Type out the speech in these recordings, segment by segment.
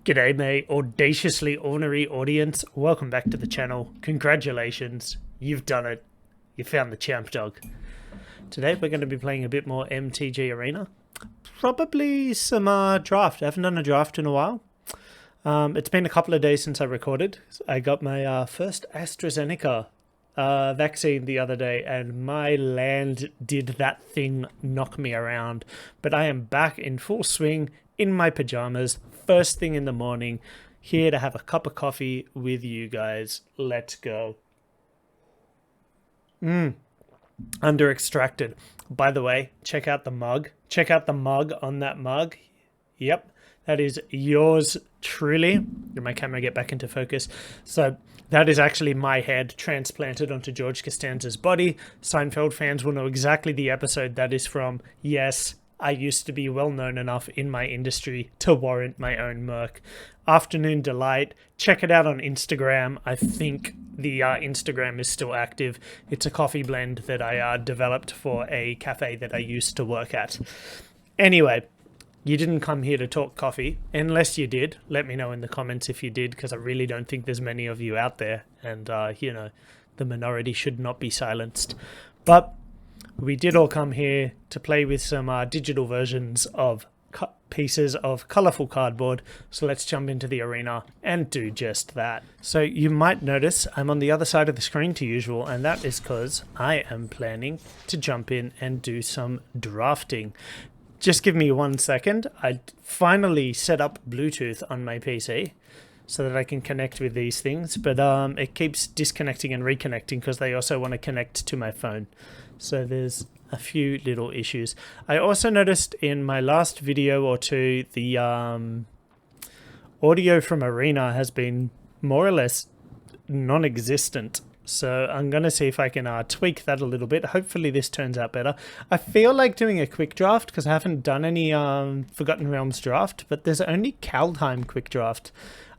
G'day, mate. Audaciously ornery audience. Welcome back to the channel. Congratulations. You've done it. You found the champ dog. Today we're going to be playing a bit more MTG Arena. Probably some draft. I haven't done a draft in a while. It's been a couple of days since I recorded. I got my first AstraZeneca vaccine the other day, and my land did that thing knock me around. But I am back in full swing in my pajamas, first thing in the morning, here to have a cup of coffee with you guys. Let's go. Under extracted. By the way, check out the mug. Check out the mug on that mug. Yep, that is yours truly. Did my camera get back into focus? So that is actually my head transplanted onto George Costanza's body. Seinfeld fans will know exactly the episode that is from. Yes, I used to be well known enough in my industry to warrant my own merc. Afternoon Delight. Check it out on Instagram. I think the Instagram is still active. It's a coffee blend that I developed for a cafe that I used to work at. Anyway, you didn't come here to talk coffee. Unless you did. Let me know in the comments if you did, because I really don't think there's many of you out there. And, you know, the minority should not be silenced. But we did all come here to play with some digital versions of pieces of colourful cardboard. So let's jump into the arena and do just that. So you might notice I'm on the other side of the screen to usual, and that is because I am planning to jump in and do some drafting. Just give me 1 second. I finally set up Bluetooth on my PC so that I can connect with these things, but it keeps disconnecting and reconnecting because they also want to connect to my phone. So there's a few little issues. I also noticed in my last video or two, the audio from Arena has been more or less non-existent. So I'm going to see if I can tweak that a little bit. Hopefully this turns out better. I feel like doing a quick draft because I haven't done any Forgotten Realms draft, but there's only Kaldheim quick draft.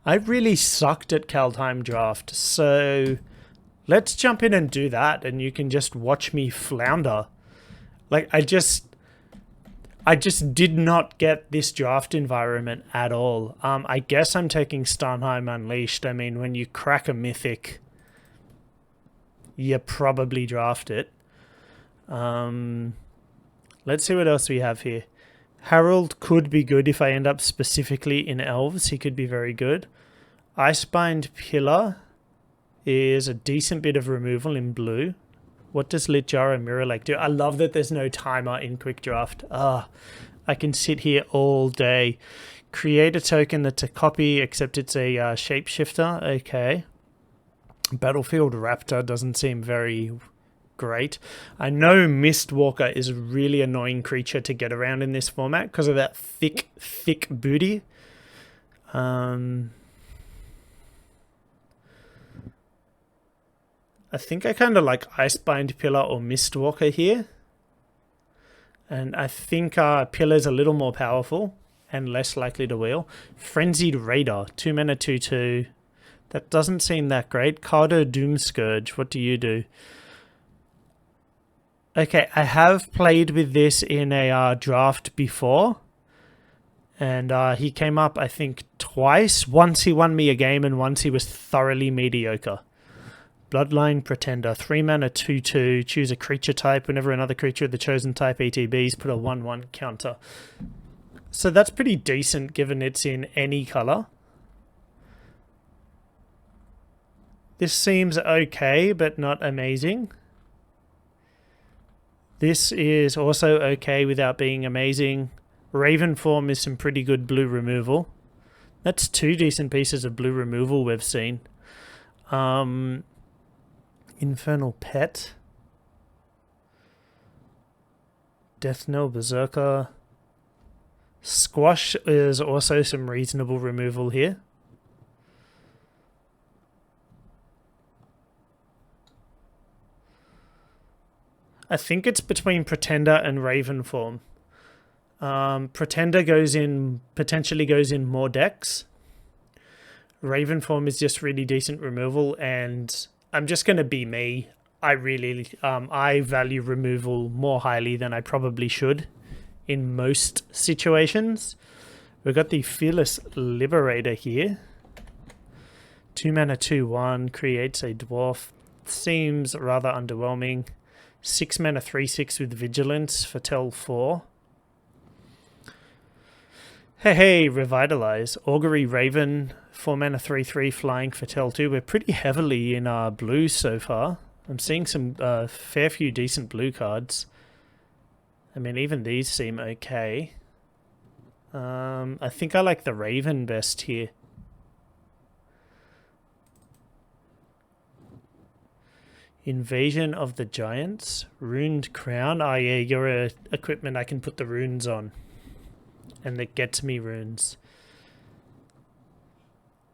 I really sucked at Kaldheim draft, so let's jump in and do that, and you can just watch me flounder. Like, I just did not get this draft environment at all. I guess I'm taking Starnheim Unleashed. I mean, when you crack a mythic, you probably draft it. Let's see what else we have here. Harold could be good if I end up specifically in Elves. He could be very good. Icebind Pillar is a decent bit of removal in blue. What does Litjara Mirror Lake do? I love that there's no timer in Quick Draft. I can sit here all day. Create a token that's a copy, except it's a shapeshifter. Okay. Battlefield Raptor doesn't seem very great. I know Mistwalker is a really annoying creature to get around in this format because of that thick booty. I think I kind of like Icebind Pillar or Mistwalker here. And I think Pillar's a little more powerful and less likely to wheel. Frenzied Raider, 2 mana 2/2. That doesn't seem that great. Cardo Doomscourge, what do you do? Okay, I have played with this in a draft before. And he came up, I think, twice. Once he won me a game and once he was thoroughly mediocre. Bloodline Pretender, 3 mana 2/2. Choose a creature type. Whenever another creature of the chosen type ETBs, put a 1/1 counter. So that's pretty decent given it's in any color. This seems okay, but not amazing. This is also okay without being amazing. Ravenform is some pretty good blue removal. That's 2 decent pieces of blue removal we've seen. Infernal Pet. Death Knell Berserker. Squash is also some reasonable removal here. I think it's between Pretender and Ravenform. Pretender potentially goes in more decks. Ravenform is just really decent removal, and I'm just going to be me. I value removal more highly than I probably should in most situations. We've got the Fearless Liberator here. 2 mana 2/1 creates a dwarf. Seems rather underwhelming. 6 mana 3/6 with Vigilance for Tell 4. Hey, Revitalize. Augury Raven, 4 mana 3/3 flying for Tell 2. We're pretty heavily in our blue so far. I'm seeing some fair few decent blue cards. I mean, even these seem okay. I think I like the Raven best here. Invasion of the Giants. Runed Crown. Oh yeah, you're a equipment I can put the runes on. And it gets me runes.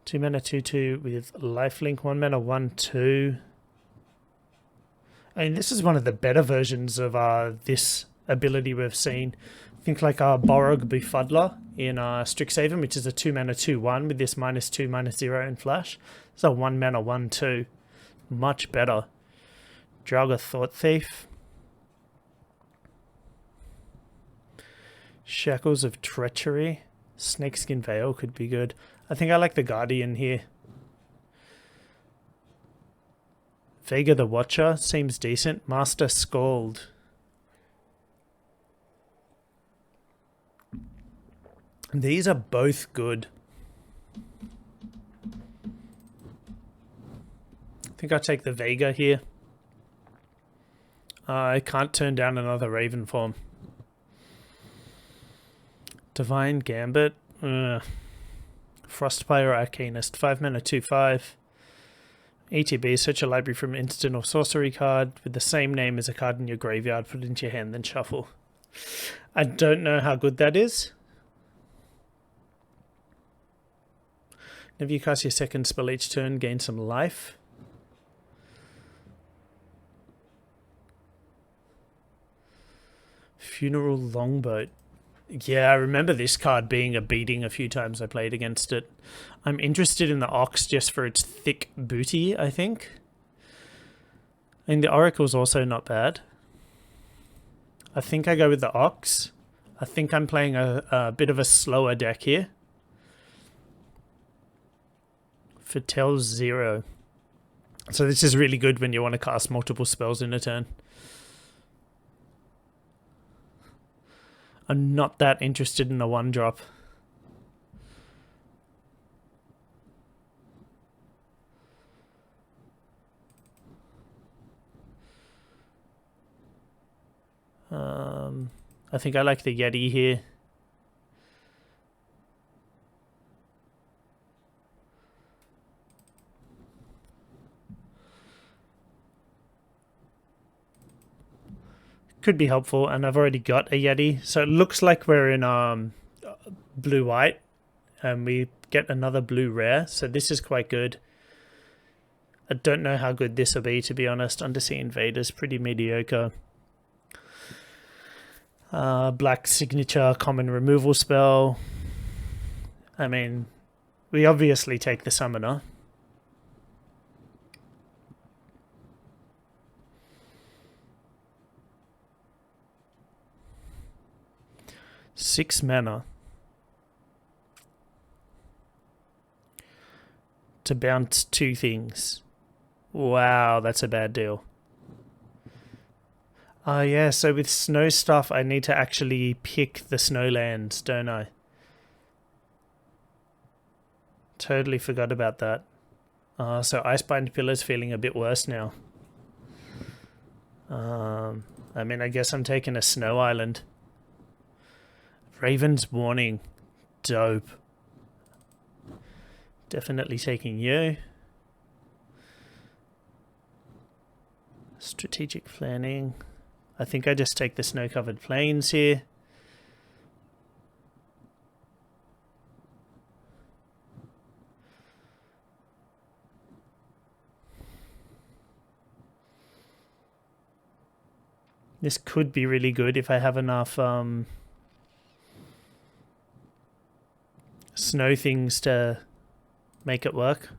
2 mana 2/2 with lifelink. 1 mana 1/2. I mean, this is one of the better versions of this ability we've seen. Think like our Borog Befuddler in Strixhaven, which is a 2 mana 2/1 with this -2/-0 and flash. It's a 1 mana 1/2. Much better. Draugr Thought Thief. Shackles of Treachery. Snakeskin Veil could be good. I think I like the Guardian here. Vega the Watcher seems decent. Master Scald. These are both good. I think I'll take the Vega here. I can't turn down another Raven form. Divine Gambit. Frostfire Arcanist. 5 mana 2/5. ETB, search a library from instant or sorcery card with the same name as a card in your graveyard. Put it into your hand, then shuffle. I don't know how good that is. Whenever you cast your second spell each turn, gain some life. Funeral Longboat. Yeah, I remember this card being a beating a few times I played against it. I'm interested in the Ox just for its thick booty, I think. And the Oracle's also not bad. I think I go with the Ox. I think I'm playing a bit of a slower deck here. For Tell 0. So this is really good when you want to cast multiple spells in a turn. I'm not that interested in a 1-drop. I think I like the Yeti here. Could be helpful, and I've already got a Yeti, so it looks like we're in blue-white, and we get another blue rare, so this is quite good. I don't know how good this will be, to be honest. Undersea Invader's pretty mediocre. Black Signature, common removal spell. I mean, we obviously take the Summoner. Six mana to bounce 2 things. Wow, that's a bad deal. Oh yeah, so with snow stuff I need to actually pick the snowlands, don't I? Totally forgot about that. So Icebind Pillar's feeling a bit worse now. I mean, I guess I'm taking a Snow Island. Raven's Warning. Dope. Definitely taking you. Strategic Planning. I think I just take the Snow-Covered Plains here. This could be really good if I have enough snow things to make it work.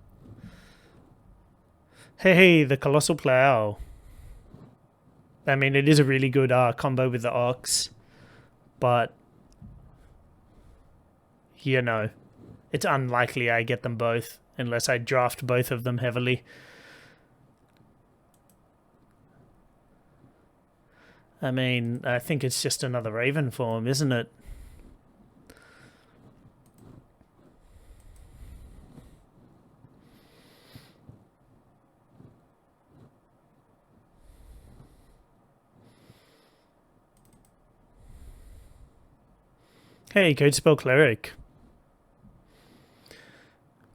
Hey, the Colossal Plow. I mean, it is a really good combo with the Ox, but You know, it's unlikely I get them both unless I draft both of them heavily. I mean, I think it's just another Raven form, isn't it? Hey, Codespell Cleric.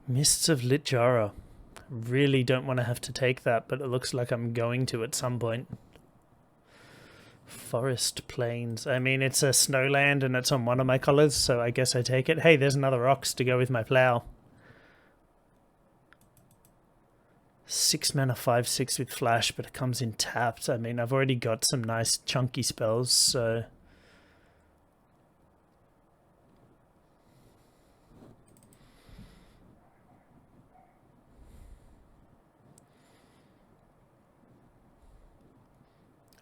Mists of Litjara. Really don't want to have to take that, but it looks like I'm going to at some point. Forest Plains. I mean, it's a snowland and it's on one of my colors, so I guess I take it. Hey, there's another Ox to go with my plow. 6 mana, 5/6 with flash, but it comes in tapped. I mean, I've already got some nice chunky spells, so...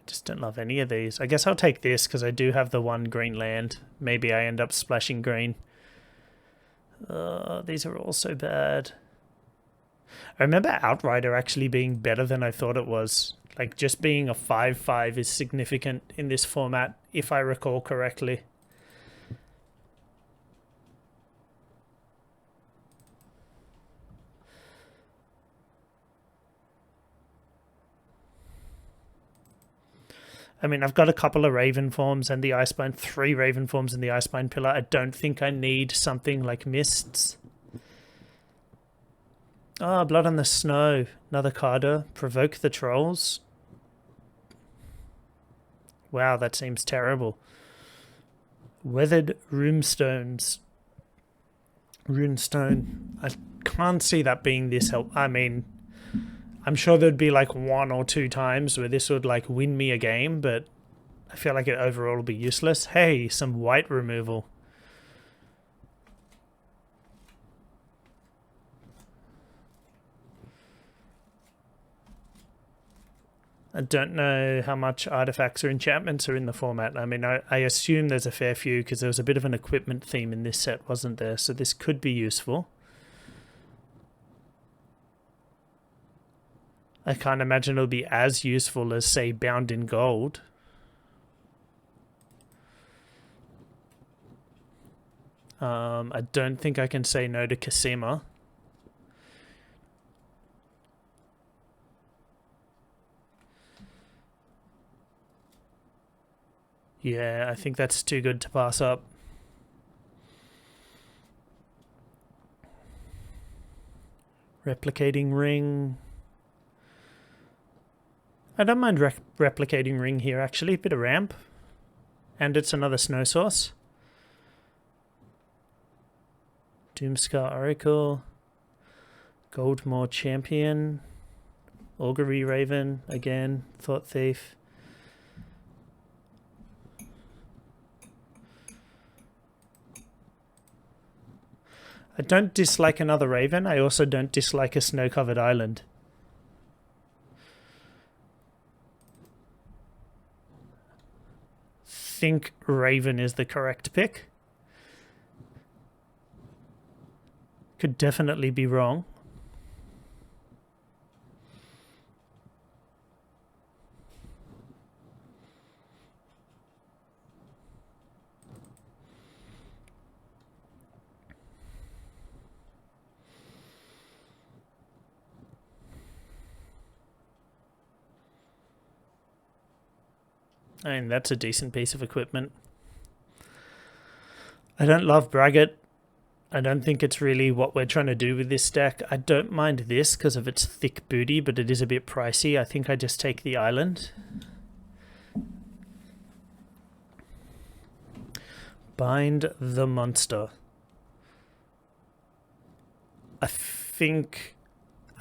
just don't love any of these. I guess I'll take this because I do have the one green land. Maybe I end up splashing green. These are all so bad. I remember Outrider actually being better than I thought it was. Like, just being a 5/5 is significant in this format, if I recall correctly. I mean, I've got a couple of Raven forms and the Icebind, 3 Raven forms and the Icebind Pillar. I don't think I need something like Mists. Ah, Blood on the Snow. Another Carder. Provoke the Trolls. Wow, that seems terrible. Weathered Runestones. Runestone. I can't see that being this help. I mean, I'm sure there'd be like 1 or 2 times where this would like win me a game, but I feel like it overall will be useless. Hey, some white removal. I don't know how much artifacts or enchantments are in the format. I mean, I assume there's a fair few because there was a bit of an equipment theme in this set, wasn't there? So this could be useful. I can't imagine it'll be as useful as, say, Bound in Gold. I don't think I can say no to Cosima. Yeah, I think that's too good to pass up. Replicating Ring. I don't mind replicating Ring here, actually. Bit of ramp. And it's another snow source. Doomscar Oracle. Goldmaw Champion. Augury Raven, again. Thought Thief. I don't dislike another Raven. I also don't dislike a snow-covered island. Think Raven is the correct pick. Could definitely be wrong. I mean, that's a decent piece of equipment. I don't love Braggart. I don't think it's really what we're trying to do with this deck. I don't mind this because of its thick booty, but it is a bit pricey. I think I just take the island. Bind the Monster. I think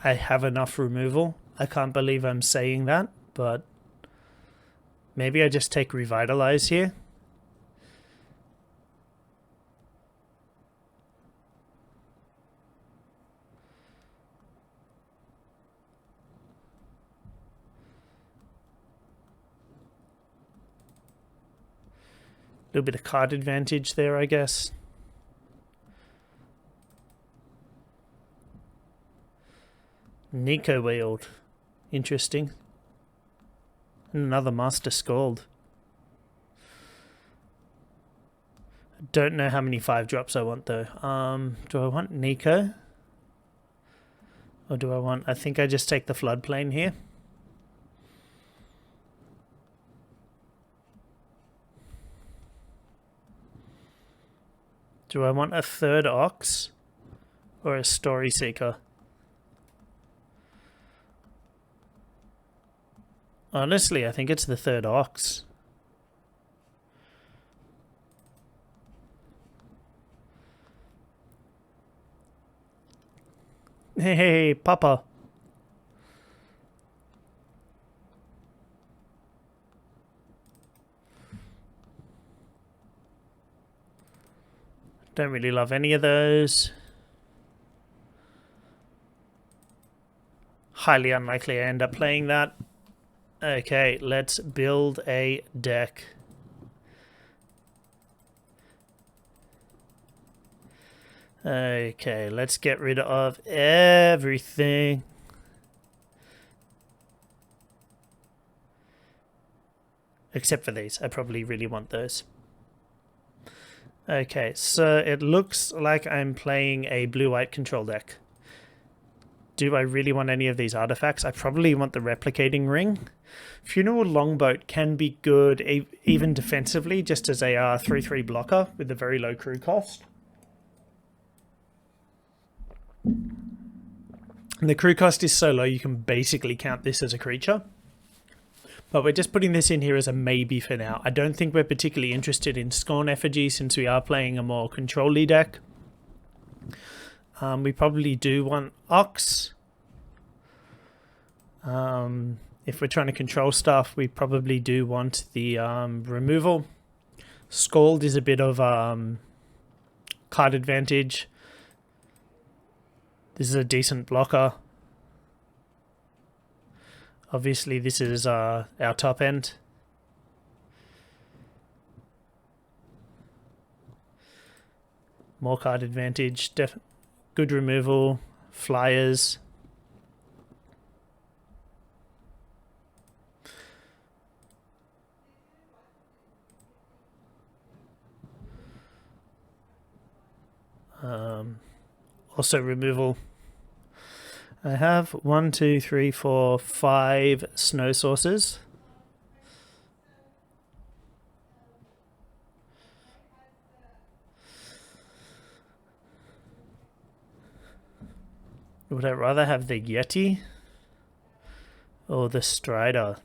I have enough removal. I can't believe I'm saying that, but maybe I just take Revitalize here. A little bit of card advantage there, I guess. Nico Wield. Interesting. Another Master Scald. Don't know how many 5-drops I want though. Do I want Nico? Or do I want... I think I just take the Floodplain here. Do I want a 3rd Ox? Or a Story Seeker? Honestly, I think it's the 3rd Ox. Hey, Papa. Don't really love any of those. Highly unlikely I end up playing that. Okay, let's build a deck. Okay, let's get rid of everything. Except for these. I probably really want those. Okay, so it looks like I'm playing a blue-white control deck. Do I really want any of these artifacts? I probably want the replicating ring. Funeral Longboat can be good even defensively, just as a 3/3 blocker with a very low crew cost. And the crew cost is so low you can basically count this as a creature. But we're just putting this in here as a maybe for now. I don't think we're particularly interested in Scorn Effigy since we are playing a more control-y deck. We probably do want Ox. If we're trying to control stuff, we probably do want the removal. Scald is a bit of card advantage. This is a decent blocker. Obviously, this is our top end. More card advantage. Good removal. Flyers. Also removal. I have 1, 2, 3, 4, 5 snow sources. Would I rather have the Yeti or the Strider?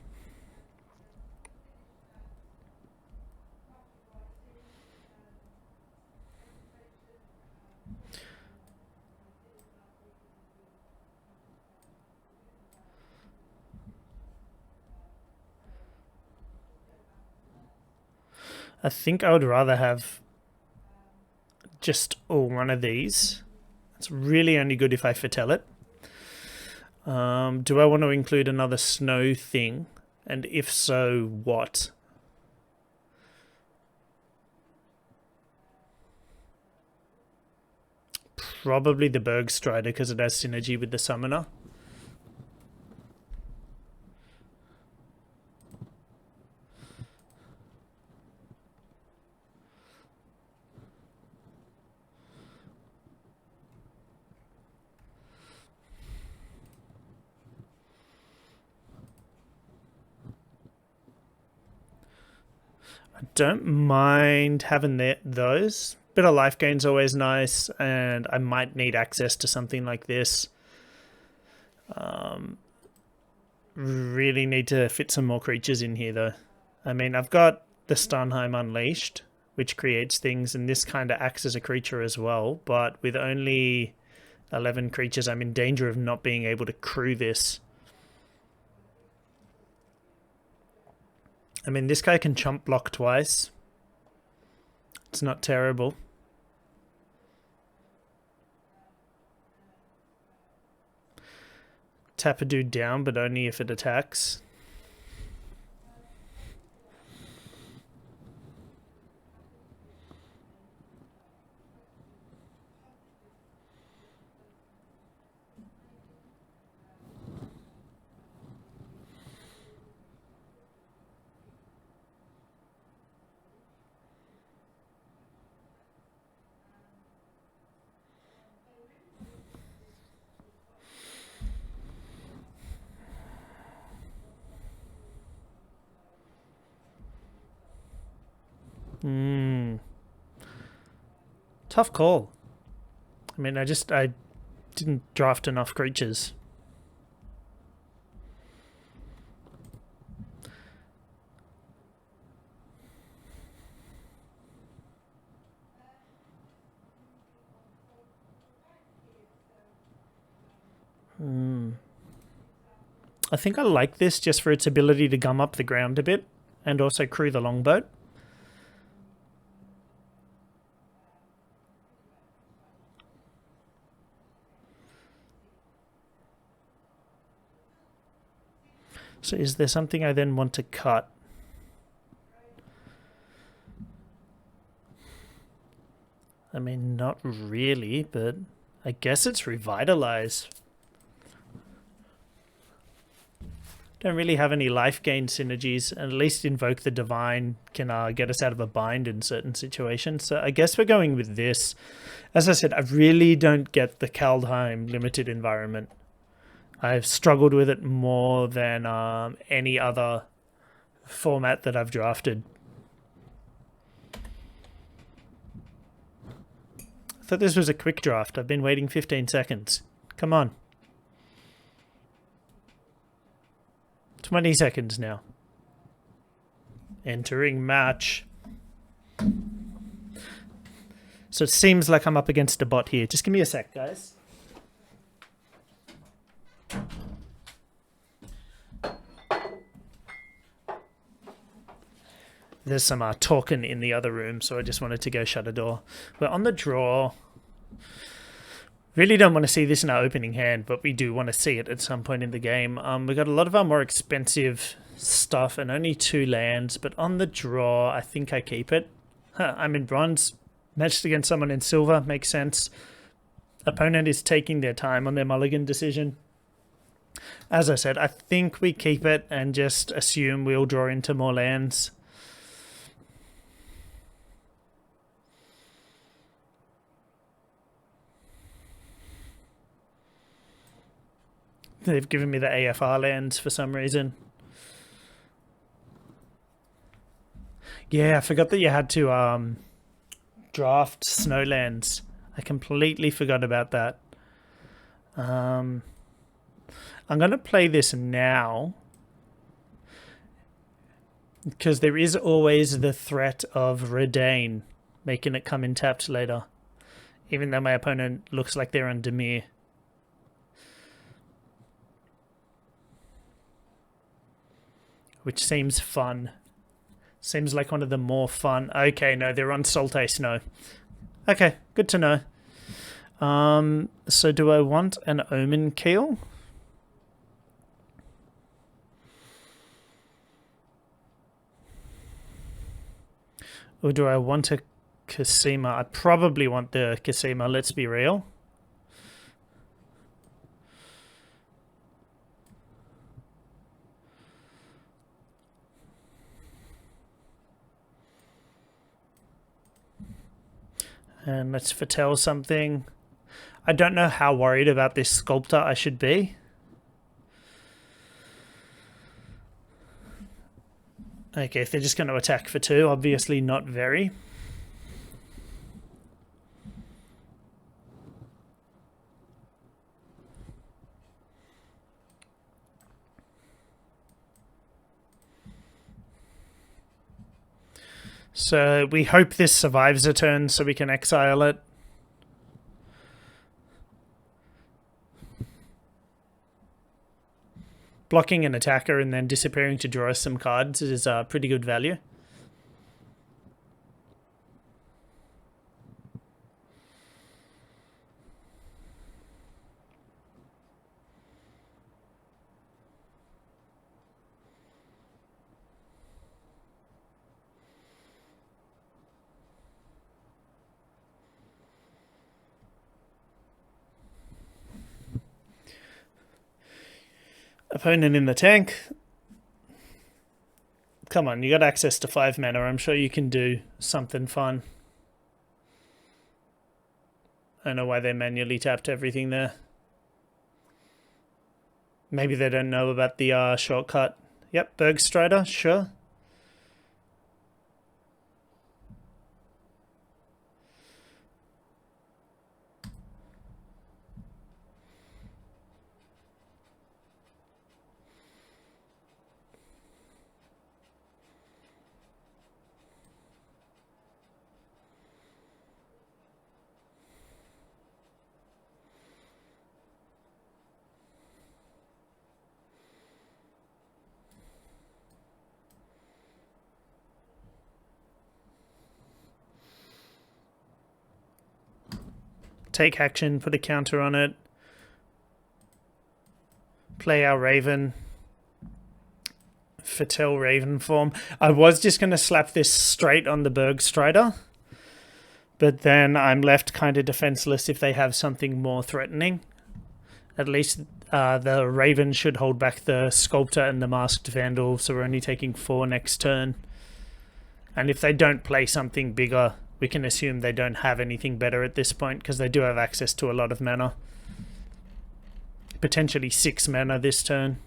I think I would rather have just one of these. It's really only good if I foretell it. Do I want to include another snow thing? And if so, what? Probably the Berg Strider because it has synergy with the Summoner. I don't mind having those. Bit of life gain's always nice, and I might need access to something like this. Really need to fit some more creatures in here, though. I mean, I've got the Stunheim Unleashed, which creates things, and this kind of acts as a creature as well, but with only 11 creatures, I'm in danger of not being able to crew this. I mean, this guy can chump block twice. It's not terrible. Tap a dude down, but only if it attacks. Tough call. I mean, I didn't draft enough creatures. I think I like this just for its ability to gum up the ground a bit and also crew the longboat. So is there something I then want to cut? I mean, not really, but I guess it's revitalize. Don't really have any life gain synergies, and at least Invoke the Divine can get us out of a bind in certain situations. So I guess we're going with this. As I said, I really don't get the Kaldheim limited environment. I've struggled with it more than any other format that I've drafted. I thought this was a quick draft. I've been waiting 15 seconds. Come on. 20 seconds now. Entering match. So it seems like I'm up against a bot here. Just give me a sec, guys. There's some talking in the other room, so I just wanted to go shut a door. We're on the draw. Really don't want to see this in our opening hand, but we do want to see it at some point in the game. We got a lot of our more expensive stuff and only 2 lands, but on the draw, I think I keep it. I'm in bronze, matched against someone in silver, makes sense. Opponent is taking their time on their mulligan decision. As I said, I think we keep it and just assume we'll draw into more lands. They've given me the AFR lands for some reason. Yeah, I forgot that you had to draft snowlands. I completely forgot about that. I'm going to play this now because there is always the threat of Redain making it come in tapped later, even though my opponent looks like they're on Dimir. Which seems fun. Seems like one of the more fun. Okay, no, they're on Salte Snow. Okay, good to know. So do I want an Omen Keel? Or do I want a Cosima? I probably want the Cosima, let's be real. And let's foretell something. I don't know how worried about this sculptor I should be. Okay, if they're just going to attack for 2, obviously not very. So we hope this survives a turn so we can exile it. Blocking an attacker and then disappearing to draw us some cards is pretty good value. Opponent in the tank. Come on, you got access to 5 mana. I'm sure you can do something fun. I don't know why they manually tapped everything there. Maybe they don't know about the shortcut. Yep, Bergstrider, sure. take action, put a counter on it, play our Raven, Foretell Raven form. I was just going to slap this straight on the Bergstrider, but then I'm left kind of defenseless if they have something more threatening. At least the Raven should hold back the Sculptor and the Masked Vandal, so we're only taking 4 next turn. And if they don't play something bigger, we can assume they don't have anything better at this point, because they do have access to a lot of mana. Potentially 6 mana this turn.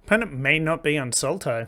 Opponent may not be on Sultai.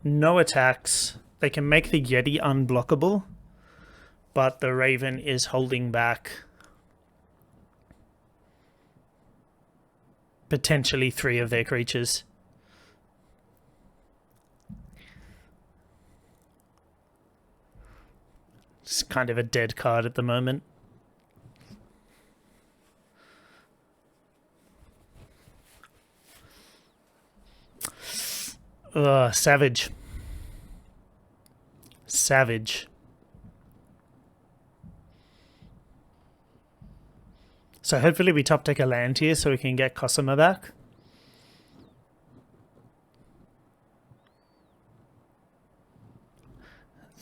No attacks. They can make the Yeti unblockable, but the Raven is holding back potentially 3 of their creatures. It's kind of a dead card at the moment. Savage. Savage. So hopefully we top deck a land here so we can get Cosima back.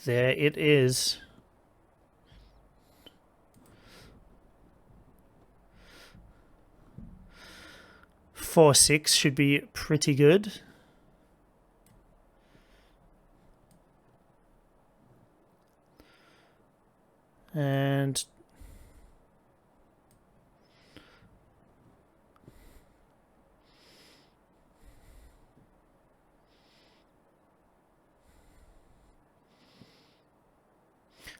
There it is. Four, 6 should be pretty good. And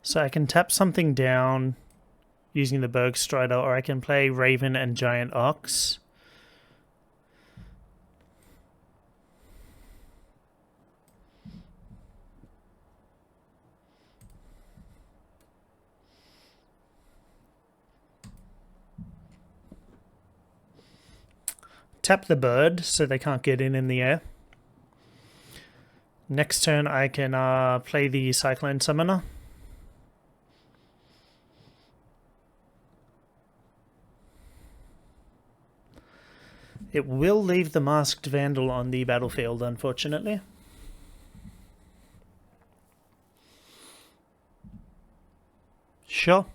so I can tap something down using the Bergstrider, or I can play Raven and Giant Ox. Tap the bird so they can't get in the air. Next turn I can play the Cyclone Summoner. It will leave the Masked Vandal on the battlefield, unfortunately. Sure.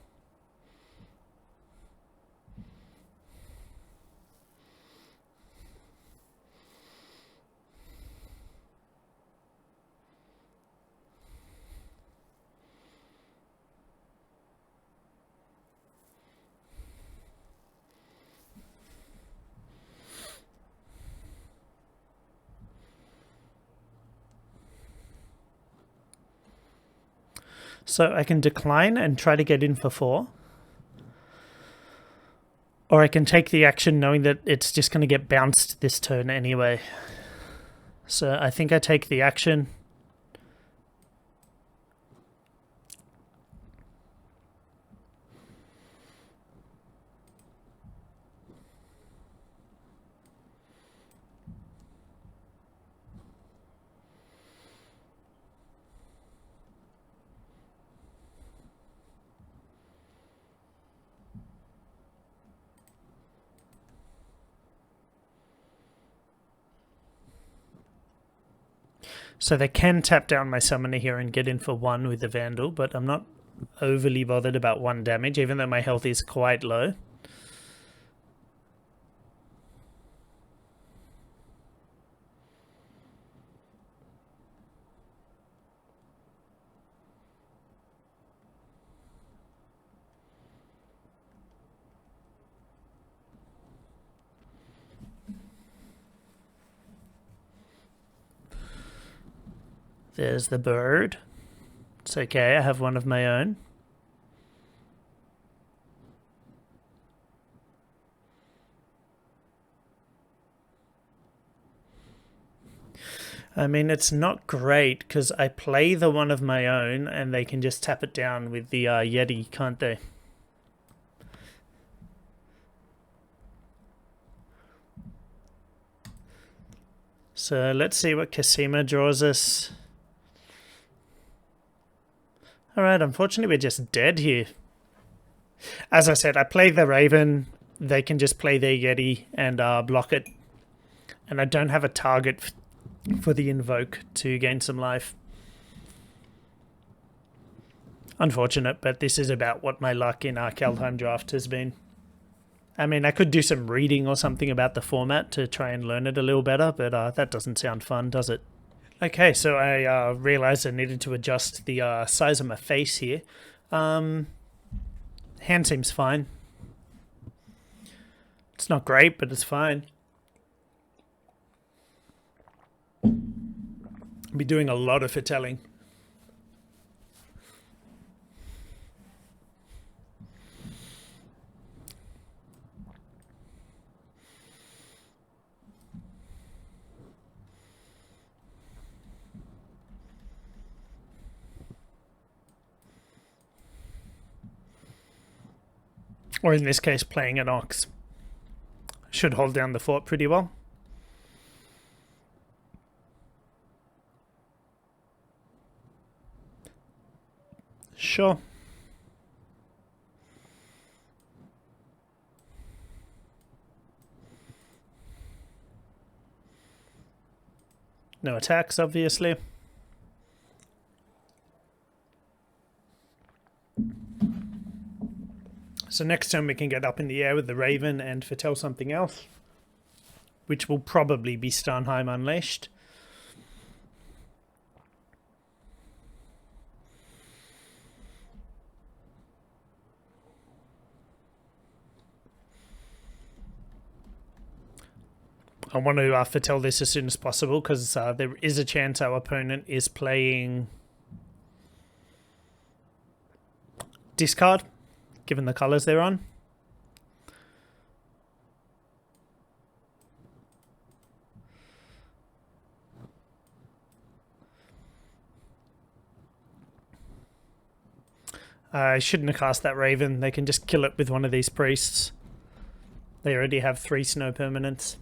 So I can decline and try to get in for 4. Or I can take the action knowing that it's just going to get bounced this turn anyway. So I think I take the action. So they can tap down my Summoner here and get in for 1 with the Vandal, but I'm not overly bothered about 1 damage, even though my health is quite low. There's the bird. It's okay, I have one of my own. I mean, it's not great because I play the one of my own and they can just tap it down with the Yeti, can't they? So let's see what Cosima draws us. Alright, unfortunately we're just dead here. As I said, I play the Raven, they can just play their Yeti and block it. And I don't have a target for the Invoke to gain some life. Unfortunate, but this is about what my luck in our Kaldheim draft has been. I mean, I could do some reading or something about the format to try and learn it a little better, but that doesn't sound fun, does it? Okay, so I realized I needed to adjust the size of my face here. Hand seems fine. It's not great, but it's fine. I'll be doing a lot of foretelling. Or in this case, playing an Ox. Should hold down the fort pretty well. Sure. No attacks, obviously. So next turn we can get up in the air with the Raven and foretell something else, which will probably be Starnheim Unleashed. I want to foretell this as soon as possible because there is a chance our opponent is playing discard, given the colours they're on. I shouldn't have cast that Raven. They can just kill it with one of these priests. They already have 3 snow permanents.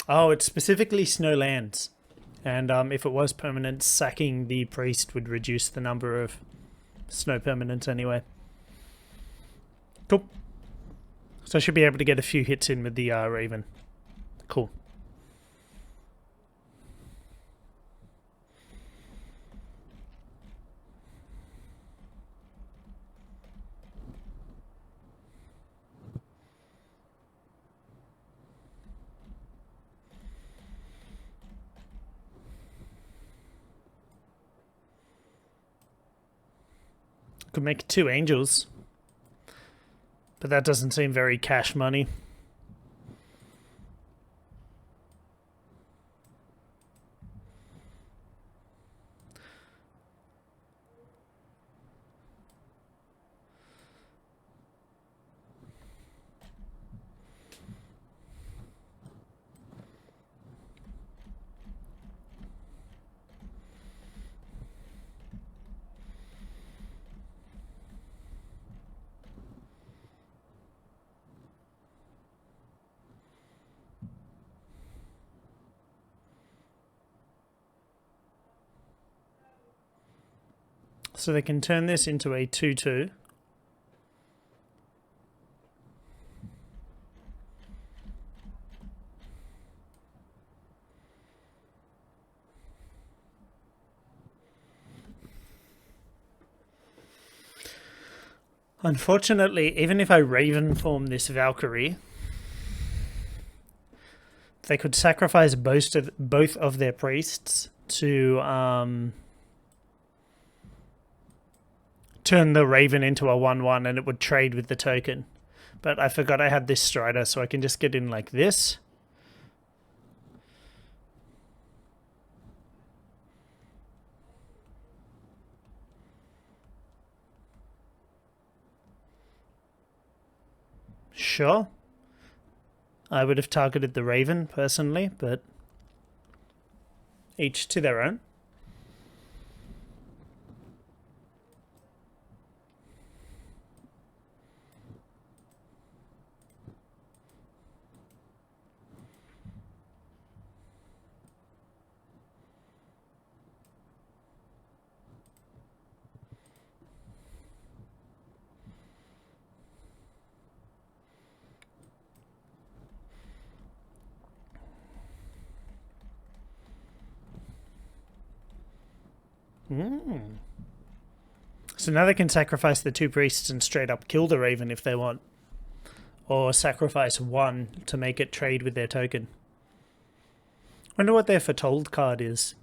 Oh, it's specifically snow lands. And if it was permanent, sacking the priest would reduce the number of snow permanents anyway. Cool. So I should be able to get a few hits in with the Raven. Cool. Could make 2 angels, but that doesn't seem very cash money. So they can turn this into a 2/2. Unfortunately, even if I Raven form this Valkyrie, they could sacrifice both of their priests to turn the Raven into a 1/1 and it would trade with the token. But I forgot I had this Strider, so I can just get in like this. Sure. I would have targeted the Raven personally, but each to their own. So now they can sacrifice the 2 priests and straight up kill the Raven if they want. Or sacrifice 1 to make it trade with their token. Wonder what their Foretold card is.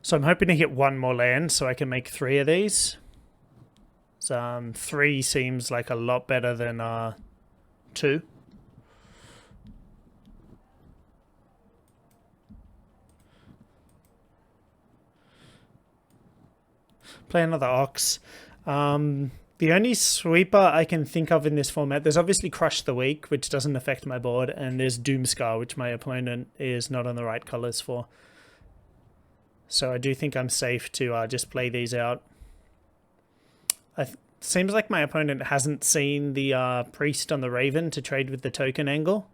So I'm hoping to hit 1 more land so I can make 3 of these. So 3 seems like a lot better than 2. Play another Ox. The only sweeper I can think of in this format, there's obviously Crush the Weak, which doesn't affect my board, and there's Doomscar, which my opponent is not on the right colours for. So I do think I'm safe to just play these out. Seems like my opponent hasn't seen the Priest on the Raven to trade with the token angle.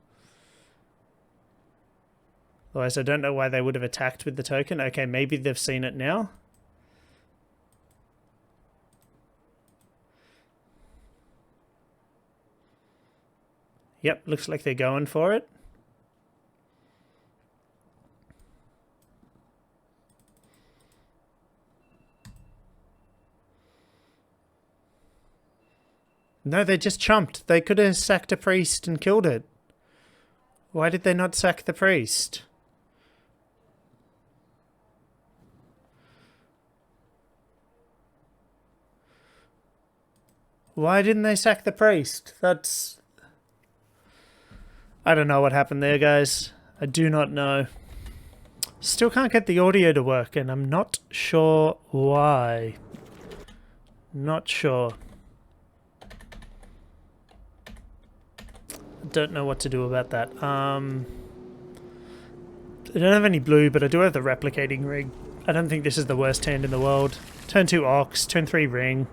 Otherwise, I don't know why they would have attacked with the token. Okay, maybe they've seen it now. Yep, looks like they're going for it. No, they just chumped. They could have sacked a priest and killed it. Why did they not sack the priest? Why didn't they sack the priest? That's... I don't know what happened there, guys. I do not know. Still can't get the audio to work, and I'm not sure why. Not sure. Don't know what to do about that. I don't have any blue, but I do have the replicating ring. I don't think this is the worst hand in the world. Turn 2 Ox, turn 3 ring.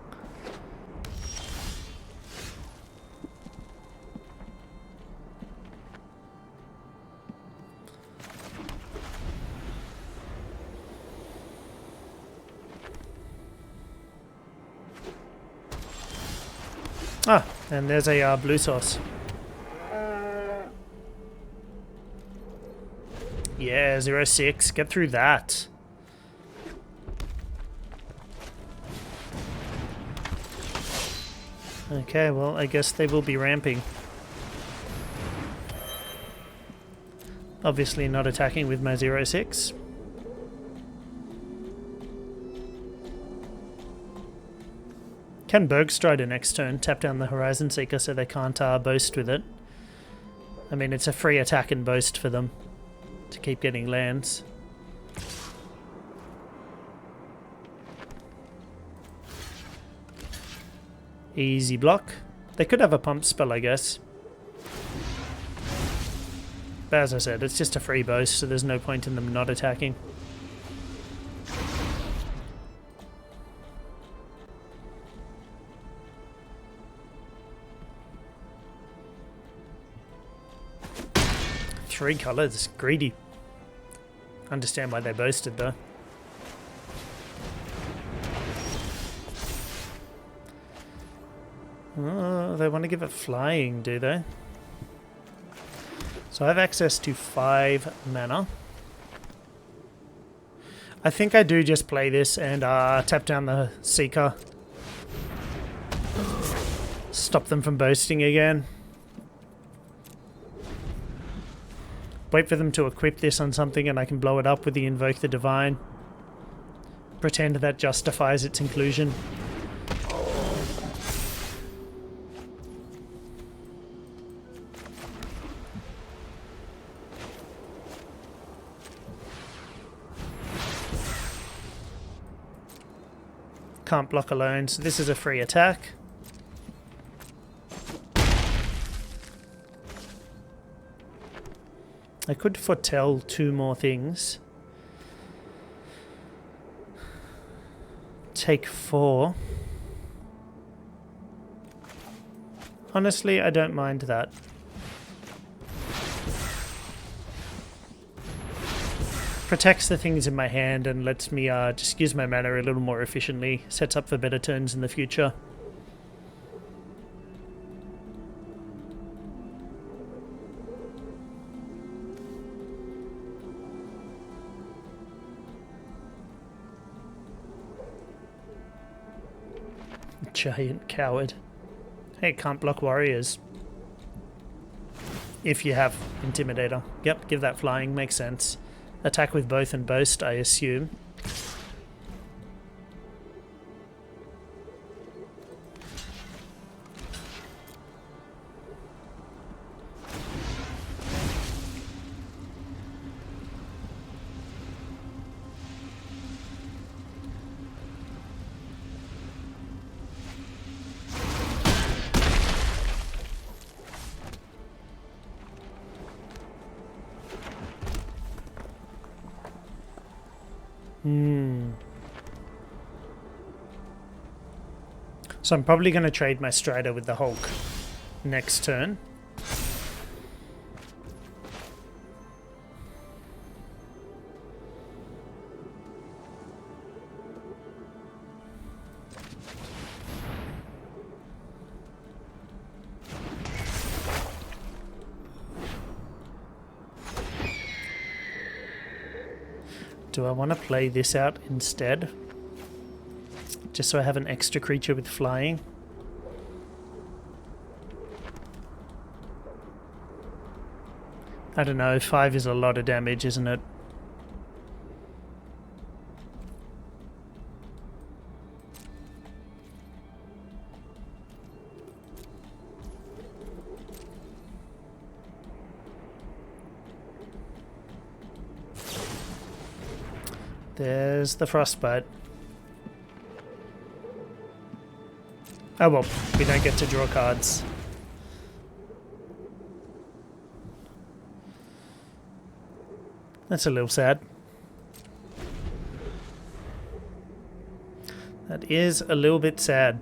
Ah, and there's a blue source. Yeah, 0-6. Get through that. Okay, well, I guess they will be ramping. Obviously not attacking with my 0-6. Can Bergstrider next turn, tap down the Horizon Seeker so they can't boast with it. I mean, it's a free attack and boast for them to keep getting lands. Easy block. They could have a pump spell, I guess. But as I said, it's just a free boast, so there's no point in them not attacking. Three colours, greedy. Understand why they boasted though. Oh, they want to give it flying, do they? So I have access to 5 mana. I think I do just play this and tap down the Seeker. Stop them from boasting again. Wait for them to equip this on something and I can blow it up with the Invoke the Divine. Pretend that justifies its inclusion. Can't block alone, so this is a free attack. I could foretell 2 more things. Take 4. Honestly, I don't mind that. Protects the things in my hand and lets me just use my mana a little more efficiently. Sets up for better turns in the future. Giant coward. Hey, can't block warriors. If you have Intimidator. Yep, give that flying, makes sense. Attack with both and boast, I assume. So I'm probably going to trade my Strider with the Hulk next turn. Do I want to play this out instead? Just so I have an extra creature with flying. I don't know, 5 is a lot of damage, isn't it? There's the Frostbite. Oh well, we don't get to draw cards. That's a little sad. That is a little bit sad.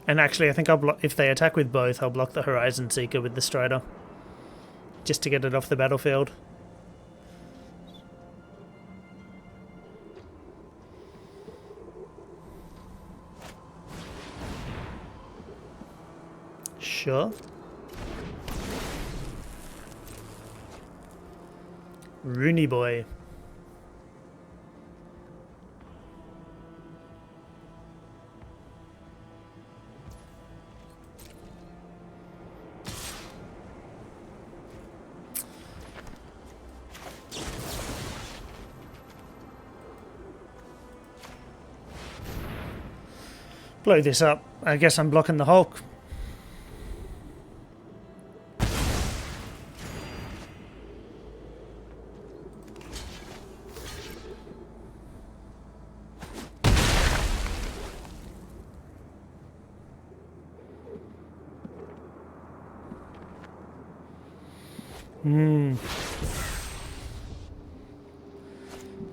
And actually, I think I'll block, if they attack with both, I'll block the Horizon Seeker with the Strider. Just to get it off the battlefield. Sure. Rooney boy. Blow this up. I guess I'm blocking the Hulk.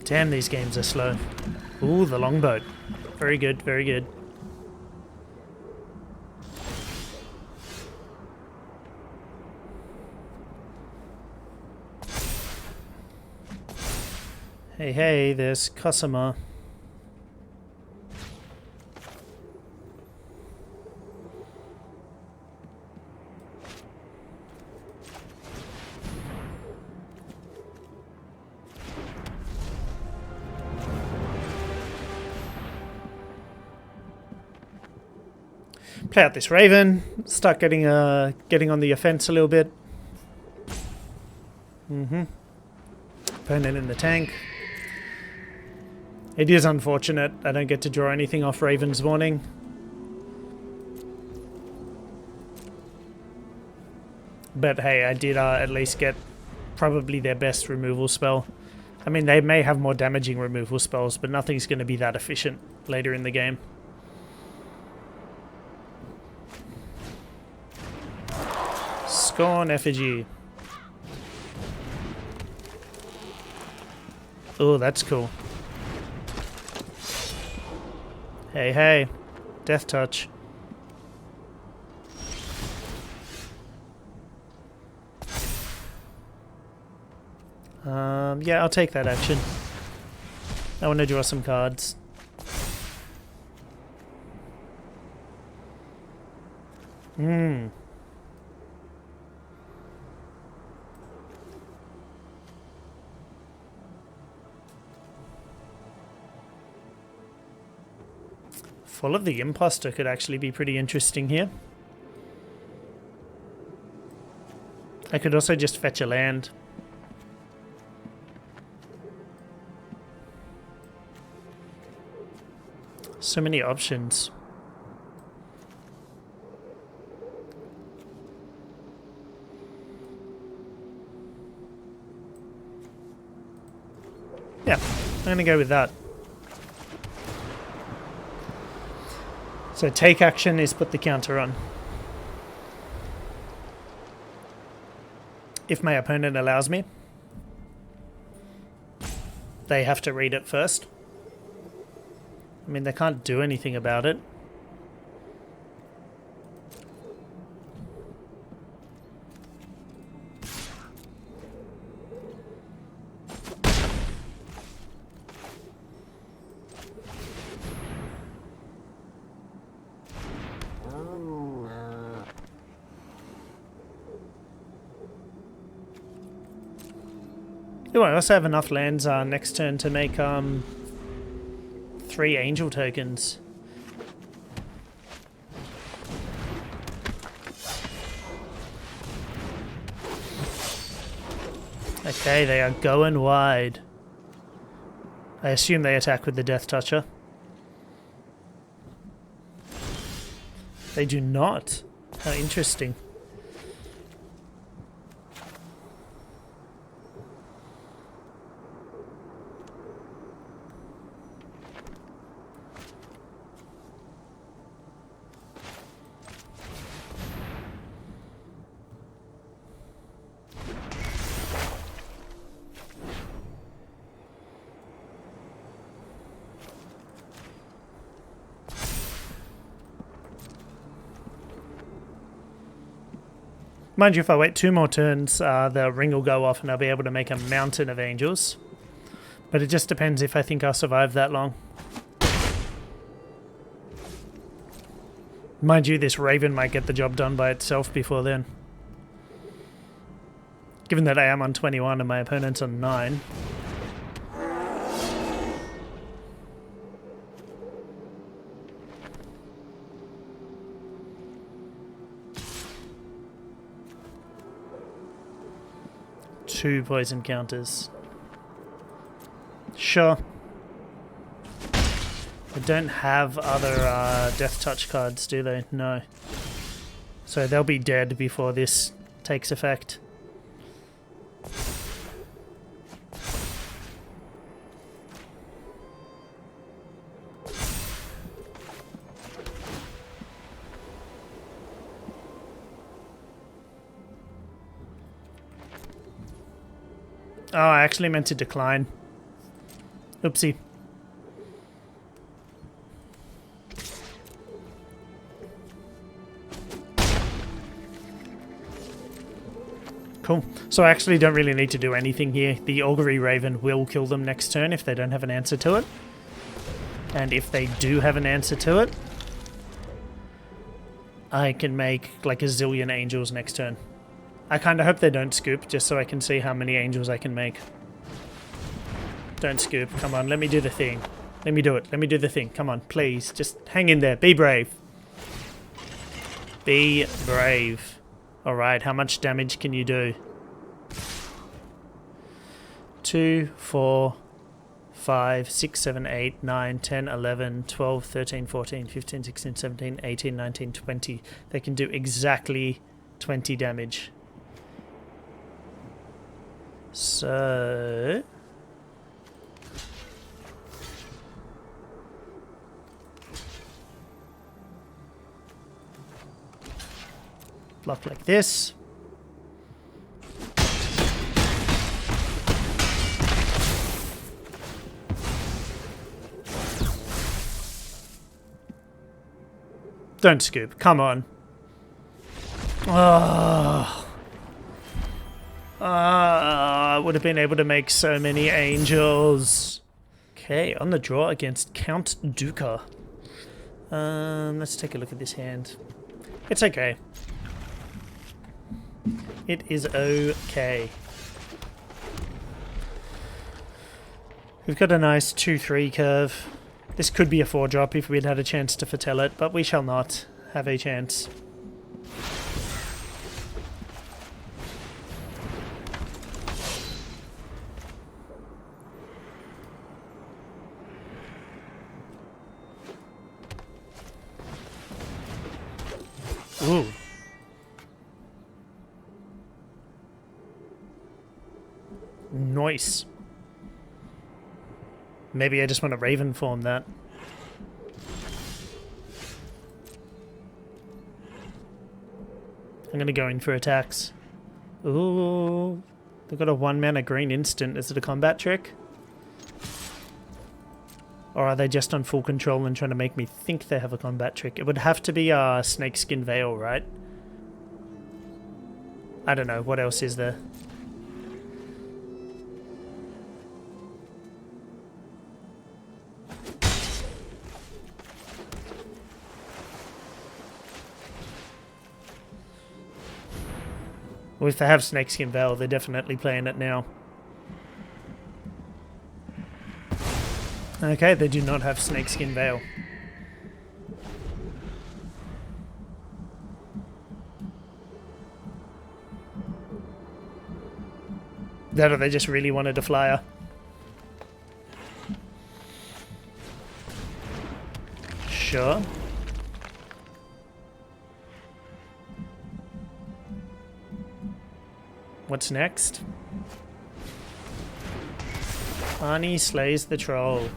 Damn, these games are slow. Ooh, the longboat. Very good, very good. Hey, hey, there's Cosima. Play out this Raven, start getting on the offense a little bit. Opponent in the tank. It is unfortunate I don't get to draw anything off Raven's Warning. But hey, I did at least get probably their best removal spell. I mean, they may have more damaging removal spells, but nothing's going to be that efficient later in the game. Scorn Effigy. Oh, that's cool. Hey, hey. Death Touch. Yeah, I'll take that action. I want to draw some cards. Fall of the Imposter could actually be pretty interesting here. I could also just fetch a land. So many options. Yeah, I'm going to go with that. So take action is put the counter on. If my opponent allows me, they have to read it first. I mean, they can't do anything about it. Oh, I also have enough lands next turn to make 3 angel tokens. Okay, they are going wide. I assume they attack with the Death Toucher. They do not. How interesting. Mind you, if I wait 2 more turns, the ring will go off and I'll be able to make a mountain of angels. But it just depends if I think I'll survive that long. Mind you, this Raven might get the job done by itself before then. Given that I am on 21 and my opponent's on 9. Two poison counters. Sure. They don't have other Death Touch cards, do they? No. So they'll be dead before this takes effect. Oh, I actually meant to decline. Oopsie. Cool. So I actually don't really need to do anything here. The Augury Raven will kill them next turn if they don't have an answer to it. And if they do have an answer to it, I can make like a zillion angels next turn. I kind of hope they don't scoop, just so I can see how many angels I can make. Don't scoop. Come on, let me do the thing. Let me do it. Let me do the thing. Come on, please. Just hang in there. Be brave. Be brave. Alright, how much damage can you do? 2, 4, 5, 6, 7, 8, 9, 10, 11, 12, 13, 14, 15, 16, 17, 18, 19, 20. They can do exactly 20 damage. So... block like this. Don't scoop. Come on. Oh. I would have been able to make so many angels. Okay, on the draw against Count Duca. Let's take a look at this hand. It's okay. It is okay. We've got a nice 2-3 curve. This could be a 4-drop if we'd had a chance to foretell it, but we shall not have a chance. Ooh. Nice. Maybe I just want to Raven form that. I'm going to go in for attacks. Ooh. They've got a 1-mana green instant. Is it a combat trick? Or are they just on full control and trying to make me think they have a combat trick? It would have to be Snakeskin Veil, right? I don't know. What else is there? Well, if they have Snakeskin Veil, they're definitely playing it now. Okay, they do not have Snakeskin Veil. That or they just really wanted a flyer. Sure. What's next? Arnie slays the troll.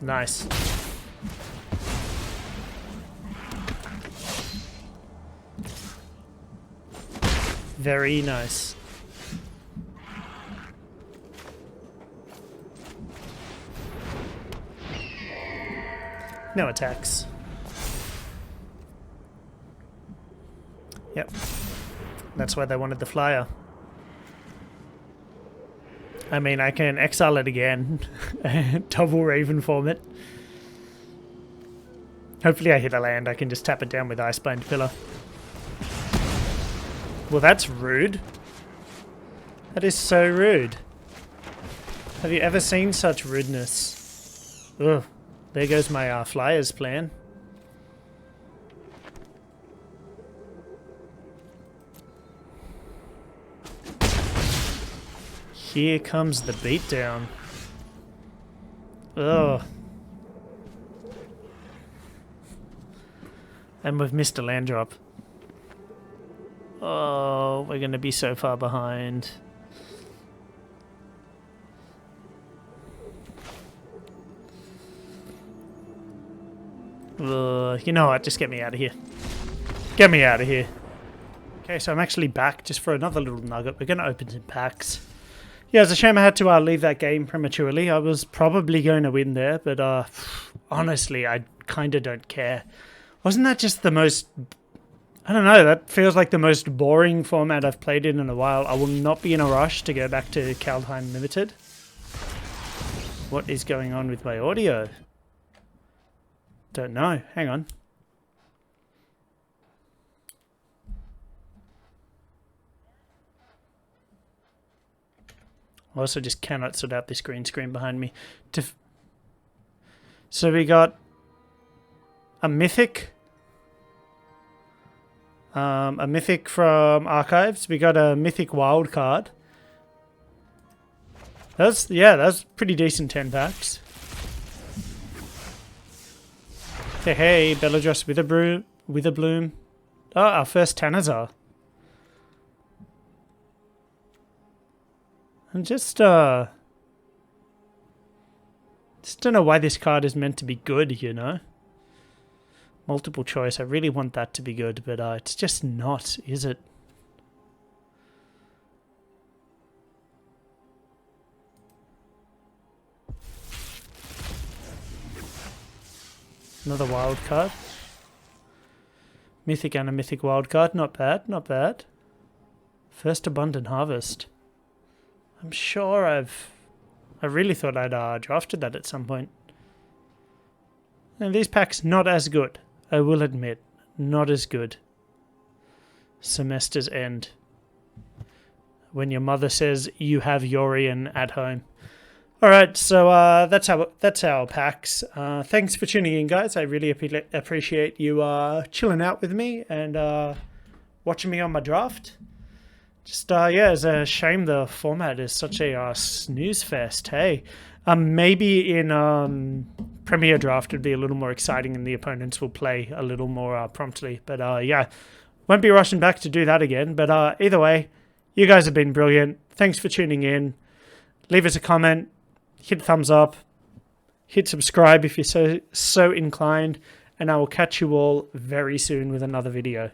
Nice. Very nice. No attacks. Yep. That's why they wanted the flyer. I mean, I can exile it again. Double Raven form it. Hopefully I hit a land. I can just tap it down with Icebind Pillar. Well, that's rude. That is so rude. Have you ever seen such rudeness? Ugh. There goes my flyers plan. Here comes the beatdown. Ugh. And we've missed a land drop. Oh, we're going to be so far behind. You know what? Just get me out of here. Get me out of here. Okay, so I'm actually back just for another little nugget. We're going to open some packs. Yeah, it's a shame I had to leave that game prematurely. I was probably going to win there, but honestly, I kind of don't care. Wasn't that just the most... I don't know, that feels like the most boring format I've played in a while. I will not be in a rush to go back to Kaldheim Limited. What is going on with my audio? Don't know. Hang on. I also just cannot sort out this green screen behind me. So we got a mythic. A mythic from Archives. We got a mythic wild card. That's pretty decent 10 packs. Hey, Belladros Witherbloom. Oh, our first Tanazar. I'm just don't know why this card is meant to be good, you know? Multiple choice, I really want that to be good, but it's just not, is it? Another wild card. Mythic and a mythic wild card, not bad, not bad. First abundant harvest. I'm sure I really thought I'd drafted that at some point. And these packs not as good, I will admit, not as good. Semester's end. When your mother says you have Yorian at home. Alright, so that's our packs. Thanks for tuning in, guys. I really appreciate you chilling out with me and watching me on my draft. Just, yeah, it's a shame the format is such a snooze fest, hey. Maybe in Premier Draft it'd be a little more exciting and the opponents will play a little more promptly. But yeah, won't be rushing back to do that again. But either way, you guys have been brilliant. Thanks for tuning in. Leave us a comment. Hit thumbs up, hit subscribe if you're so inclined, and I will catch you all very soon with another video.